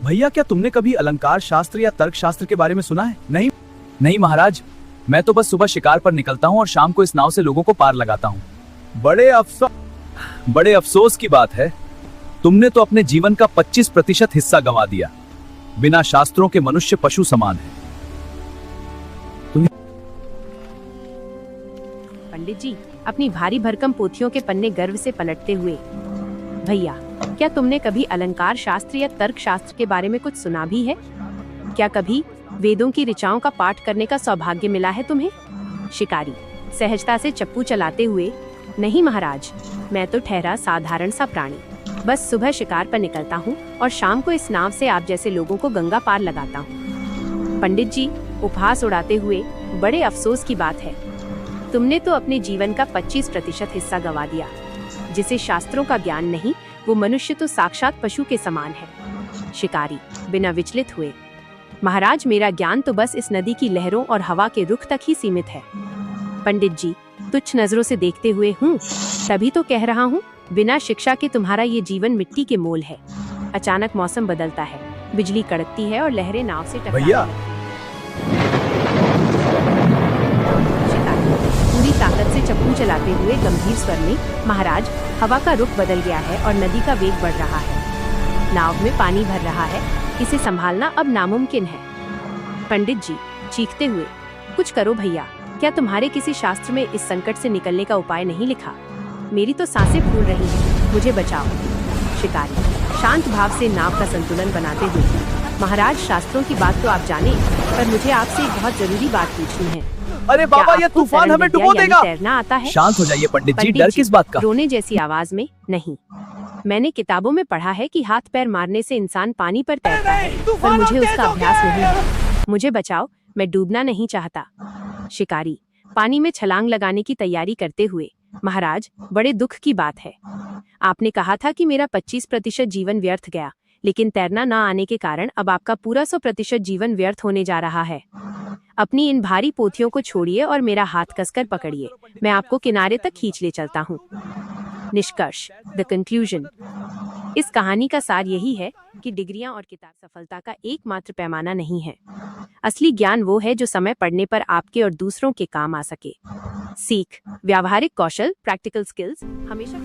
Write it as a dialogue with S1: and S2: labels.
S1: भैया, क्या तुमने कभी अलंकार शास्त्र या तर्क शास्त्र के बारे में सुना है? नहीं नहीं महाराज, मैं तो बस सुबह शिकार पर निकलता हूँ और शाम को इस नाव से लोगों को पार लगाता हूँ। बड़े अफसोस की बात है, तुमने तो अपने जीवन का 25% हिस्सा गंवा दिया। बिना शास्त्रों के मनुष्य पशु समान है।
S2: पंडित जी अपनी भारी भरकम पोथियों के पन्ने गर्व से पलटते हुए, भैया क्या तुमने कभी अलंकार शास्त्र या तर्क शास्त्र के बारे में कुछ सुना भी है? क्या कभी वेदों की ऋचाओं का पाठ करने का सौभाग्य मिला है तुम्हें? शिकारी सहजता से चप्पू चलाते हुए, नहीं महाराज, मैं तो ठहरा साधारण सा प्राणी, बस सुबह शिकार पर निकलता हूँ और शाम को इस नाव से आप जैसे लोगों को गंगा पार लगाता हूँ। पंडित जी उपहास उड़ाते हुए, बड़े अफसोस की बात है, तुमने तो अपने जीवन का 25% हिस्सा गंवा दिया। जिसे शास्त्रों का ज्ञान नहीं, वो मनुष्य तो साक्षात पशु के समान है। शिकारी बिना विचलित हुए, महाराज मेरा ज्ञान तो बस इस नदी की लहरों और हवा के रुख तक ही सीमित है। पंडित जी तुच्छ नजरों से देखते हुए, हूँ तभी तो कह रहा हूँ, बिना शिक्षा के तुम्हारा ये जीवन मिट्टी के मोल है। अचानक मौसम बदलता है, बिजली कड़कती है और लहरें नाव से टकराती हैं। पूरी ताकत से चप्पू चलाते हुए गंभीर स्वर में, महाराज हवा का रुख बदल गया है और नदी का वेग बढ़ रहा है। नाव में पानी भर रहा है, इसे संभालना अब नामुमकिन है। पंडित जी चीखते हुए, कुछ करो भैया, क्या तुम्हारे किसी शास्त्र में इस संकट से निकलने का उपाय नहीं लिखा? मेरी तो सांसें फूल रही हैं, मुझे बचाओ। शिकारी शांत भाव से नाव का संतुलन बनाते हुए, महाराज शास्त्रों की बात तो आप जाने, पर मुझे आपसे एक बहुत जरूरी बात पूछनी है।
S1: अरे बाबा, ये तूफान हमें डुबो देगा।
S2: तैरना आता है?
S1: शांत हो जाइए पंडित जी, डर किस बात का?
S2: रोने जैसी आवाज में, नहीं, मैंने किताबों में पढ़ा है कि हाथ पैर मारने से इंसान पानी पर तैरता है, पर मुझे उसका अभ्यास नहीं है। मुझे बचाओ, मैं डूबना नहीं चाहता। शिकारी पानी में छलांग लगाने की तैयारी करते हुए, महाराज बड़े दुख की बात है, आपने कहा था कि मेरा 25% जीवन व्यर्थ गया, लेकिन तैरना न आने के कारण अब आपका पूरा 100% जीवन व्यर्थ होने जा रहा है। अपनी इन भारी पोथियों को छोड़िए और मेरा हाथ कसकर पकड़िए, मैं आपको किनारे तक खींच ले चलता हूँ। निष्कर्ष, द कंक्लूजन। इस कहानी का सार यही है कि डिग्रियां और किताब सफलता का एकमात्र पैमाना नहीं है। असली ज्ञान वो है जो समय पड़ने पर आपके और दूसरों के काम आ सके। सीख, व्यावहारिक कौशल, प्रैक्टिकल स्किल्स हमेशा